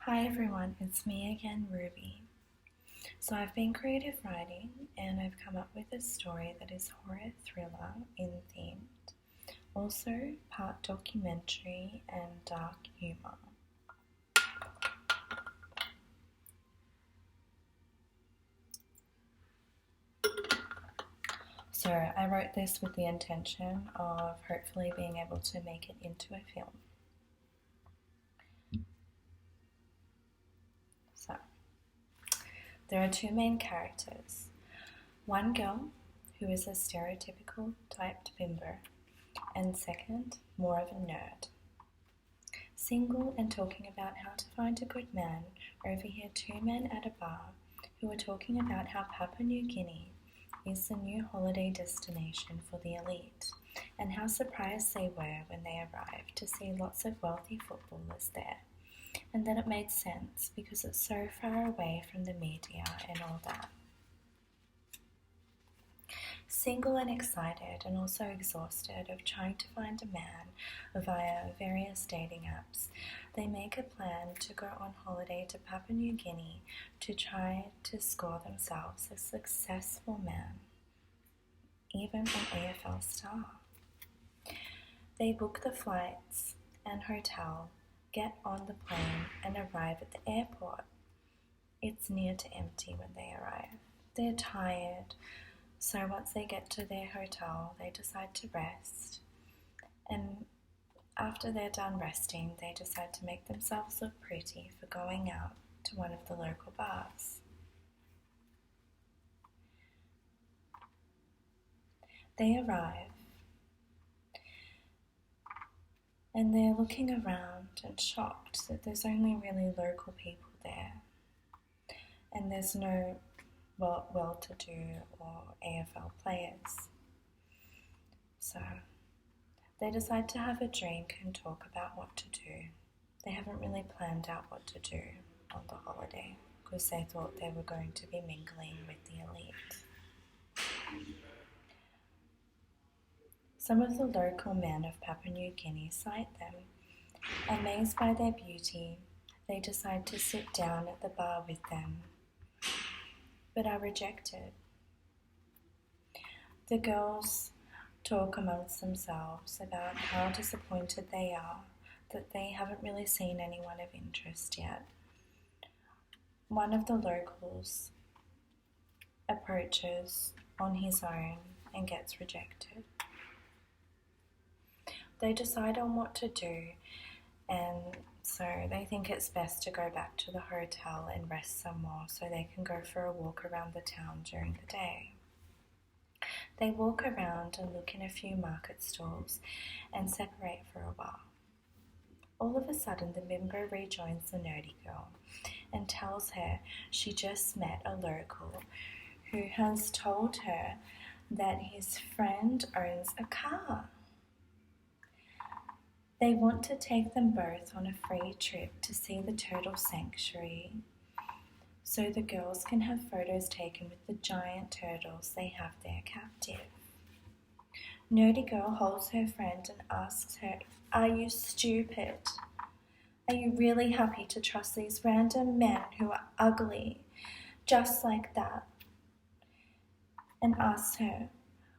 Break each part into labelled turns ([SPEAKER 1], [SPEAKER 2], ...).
[SPEAKER 1] Hi everyone, it's me again, Ruby. So I've been creative writing and I've come up with a story that is horror thriller in theme, also part documentary and dark humour. So I wrote this with the intention of hopefully being able to make it into a film. So there are two main characters. One girl who is a stereotypical typed bimbo, and second, more of a nerd. Single and talking about how to find a good man, overhear two men at a bar who are talking about how Papua New Guinea is the new holiday destination for the elite, and how surprised they were when they arrived to see lots of wealthy footballers there, and that it made sense because it's so far away from the media and all that. Single and excited and also exhausted of trying to find a man via various dating apps, they make a plan to go on holiday to Papua New Guinea to try to score themselves a successful man, even an AFL star. They book the flights and hotel, get on the plane and arrive at the airport. It's near to empty when they arrive. They're tired. So once they get to their hotel, they decide to rest. And after they're done resting, they decide to make themselves look pretty for going out to one of the local bars. They arrive and they're looking around and shocked that there's only really local people there. And there's no well-to-do or AFL players. So they decide to have a drink and talk about what to do. They haven't really planned out what to do on the holiday because they thought they were going to be mingling with the elite. Some of the local men of Papua New Guinea sight them. Amazed by their beauty, they decide to sit down at the bar with them, but are rejected. The girls talk amongst themselves about how disappointed they are that they haven't really seen anyone of interest yet. One of the locals approaches on his own and gets rejected. They decide on what to do, and so they think it's best to go back to the hotel and rest some more so they can go for a walk around the town during the day. They walk around and look in a few market stalls and separate for a while. All of a sudden, the bimbo rejoins the nerdy girl and tells her she just met a local who has told her that his friend owns a car. They want to take them both on a free trip to see the turtle sanctuary so the girls can have photos taken with the giant turtles they have there captive. Nerdy girl holds her friend and asks her, "Are you stupid? Are you really happy to trust these random men who are ugly, just like that?" And asks her,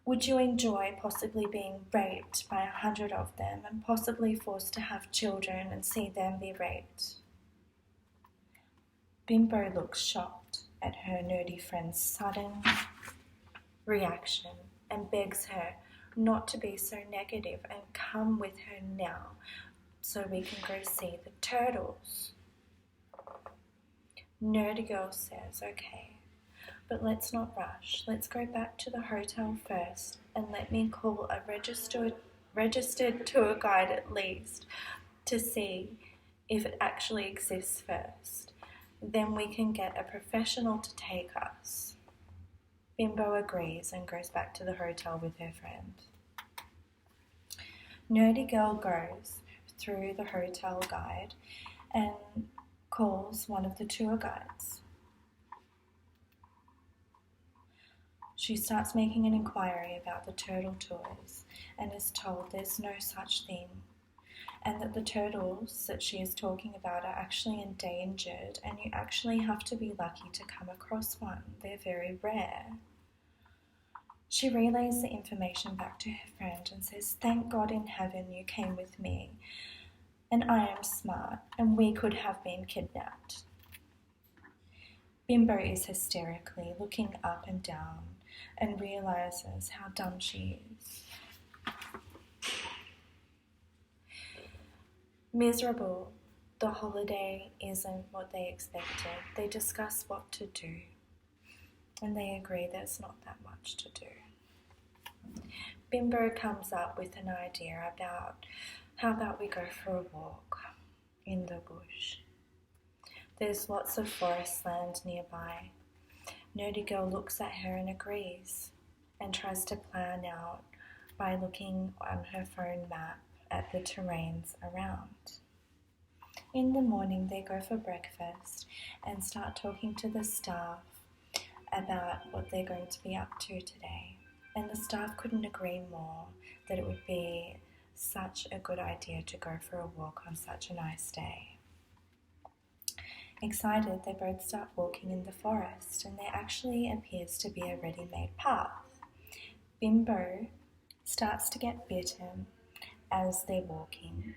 [SPEAKER 1] "Would you enjoy possibly being raped by 100 of them and possibly forced to have children and see them be raped?" Bimbo looks shocked at her nerdy friend's sudden reaction and begs her not to be so negative and come with her now so we can go see the turtles. Nerdy girl says, "Okay, but let's not rush. Let's go back to the hotel first and let me call a registered tour guide at least to see if it actually exists first. Then we can get a professional to take us." Bimbo agrees and goes back to the hotel with her friend. Nerdy girl goes through the hotel guide and calls one of the tour guides. She starts making an inquiry about the turtle tours and is told there's no such thing. and that the turtles that she is talking about are actually endangered, and you actually have to be lucky to come across one. They're very rare. She relays the information back to her friend and says, "Thank God in heaven you came with me, and I am smart, and we could have been kidnapped." Bimbo is hysterically looking up and down and realizes how dumb she is. Miserable, the holiday isn't what they expected. They discuss what to do, and they agree there's not that much to do. Bimbo comes up with an idea about how about we go for a walk in the bush. There's lots of forest land nearby. Nerdy Girl looks at her and agrees, and tries to plan out by looking on her phone map at the terrains around. In the morning they go for breakfast and start talking to the staff about what they're going to be up to today. And the staff couldn't agree more that it would be such a good idea to go for a walk on such a nice day. Excited, they both start walking in the forest, and there actually appears to be a ready-made path. Bimbo starts to get bitten as they're walking,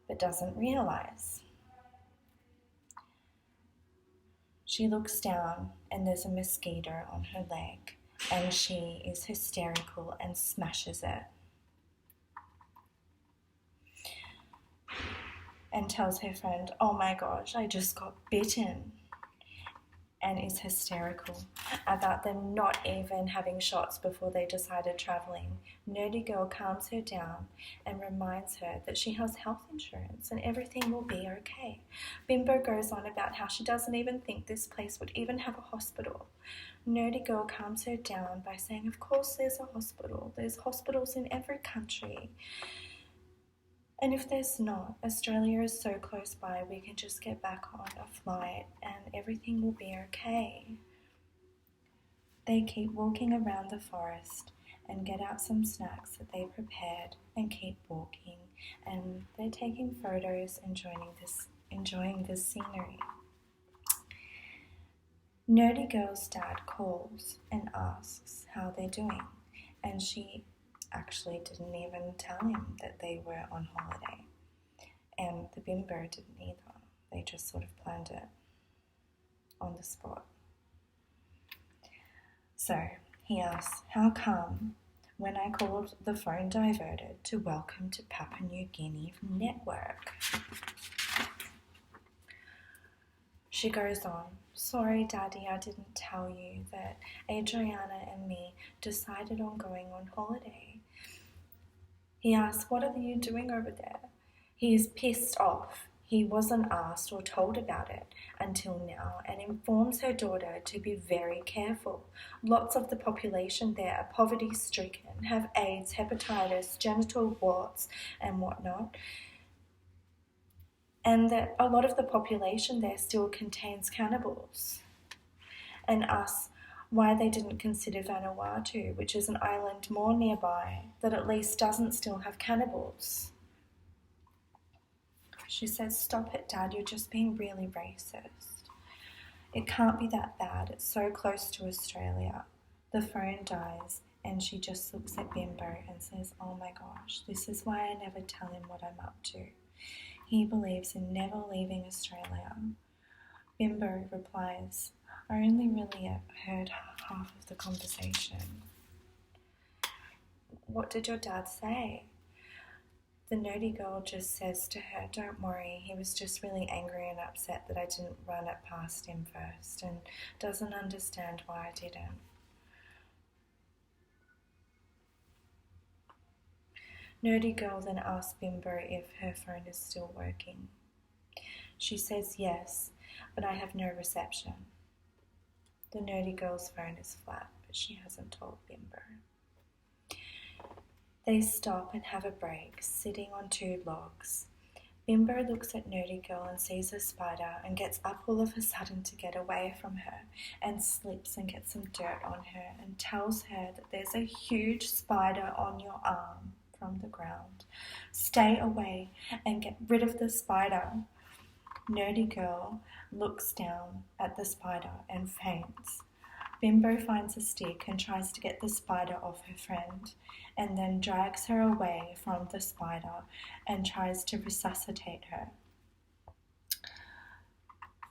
[SPEAKER 1] but doesn't realize. She looks down and there's a mosquito on her leg, and she is hysterical and smashes it and tells her friend, "Oh my gosh, I just got bitten," and is hysterical about them not even having shots before they decided travelling. Nerdy Girl calms her down and reminds her that she has health insurance and everything will be okay. Bimbo goes on about how she doesn't even think this place would even have a hospital. Nerdy Girl calms her down by saying, "Of course there's a hospital. There's hospitals in every country. And if there's not, Australia is so close by, we can just get back on a flight and everything will be okay." They keep walking around the forest and get out some snacks that they prepared and keep walking, and they're taking photos and enjoying this scenery. Nerdy Girl's dad calls and asks how they're doing, and she actually didn't even tell him that they were on holiday, and the Bimbo didn't either. They just sort of planned it on the spot. So he asks, "How come when I called the phone diverted to welcome to Papua New Guinea network?" She goes on, "Sorry, Daddy, I didn't tell you that Adriana and me decided on going on holiday." He asks, "What are you doing over there?" He is pissed off. He wasn't asked or told about it until now, and informs her daughter to be very careful. Lots of the population there are poverty-stricken, have AIDS, hepatitis, genital warts, and whatnot. And that a lot of the population there still contains cannibals. And asks why they didn't consider Vanuatu, which is an island more nearby, that at least doesn't still have cannibals. She says, "Stop it, Dad, you're just being really racist. It can't be that bad, it's so close to Australia." The phone dies and she just looks at Bimbo and says, "Oh my gosh, this is why I never tell him what I'm up to. He believes in never leaving Australia." Bimbo replies, "I only really heard half of the conversation." "What did your dad say?" The Nerdy Girl just says to her, "Don't worry, he was just really angry and upset that I didn't run it past him first and doesn't understand why I didn't." Nerdy Girl then asks Bimbo if her phone is still working. She says yes, but I have no reception. The Nerdy Girl's phone is flat, but she hasn't told Bimbo. They stop and have a break, sitting on 2 logs. Bimbo looks at Nerdy Girl and sees a spider and gets up all of a sudden to get away from her and slips and gets some dirt on her and tells her that there's a huge spider on your arm from the ground. "Stay away and get rid of the spider." Nerdy girl looks down at the spider and faints. Bimbo finds a stick and tries to get the spider off her friend, and then drags her away from the spider and tries to resuscitate her.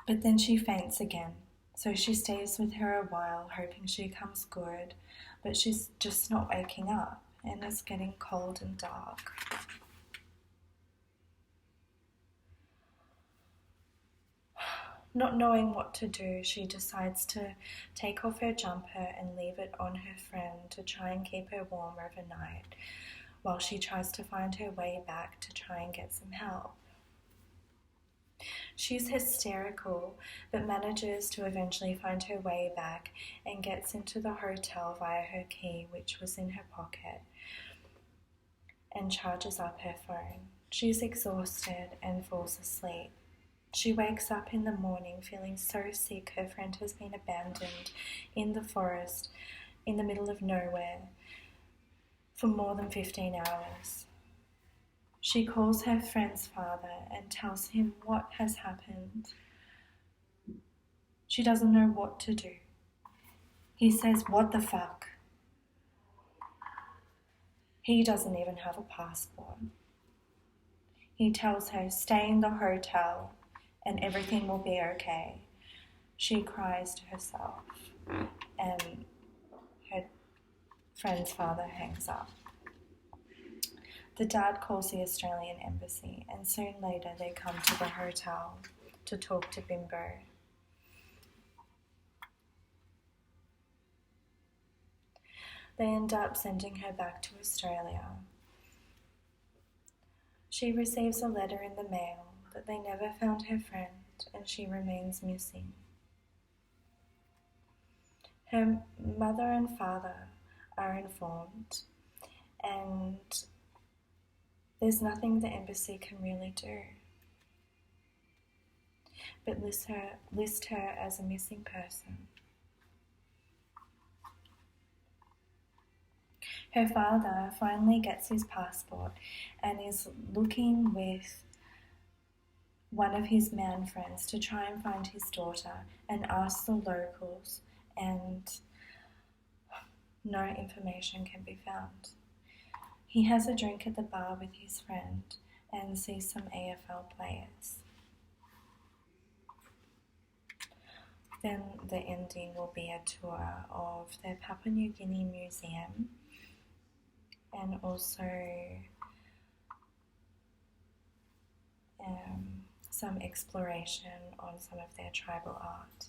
[SPEAKER 1] But then she faints again, so she stays with her a while, hoping she comes good, but she's just not waking up, and it's getting cold and dark. Not knowing what to do, she decides to take off her jumper and leave it on her friend to try and keep her warm overnight, while she tries to find her way back to try and get some help. She's hysterical, but manages to eventually find her way back and gets into the hotel via her key, which was in her pocket, and charges up her phone. She's exhausted and falls asleep. She wakes up in the morning feeling so sick her friend has been abandoned in the forest in the middle of nowhere for more than 15 hours. She calls her friend's father and tells him what has happened. She doesn't know what to do. He says, "What the fuck?" He doesn't even have a passport. He tells her, "Stay in the hotel and everything will be okay." She cries to herself, and her friend's father hangs up. The dad calls the Australian embassy, and soon later they come to the hotel to talk to Bimbo. They end up sending her back to Australia. She receives a letter in the mail that they never found her friend and she remains missing. Her mother and father are informed, and there's nothing the embassy can really do but list her as a missing person. Her father finally gets his passport and is looking with one of his man friends to try and find his daughter, and asks the locals, and no information can be found. He has a drink at the bar with his friend and sees some AFL players. Then the ending will be a tour of the Papua New Guinea Museum and also some exploration on some of their tribal art.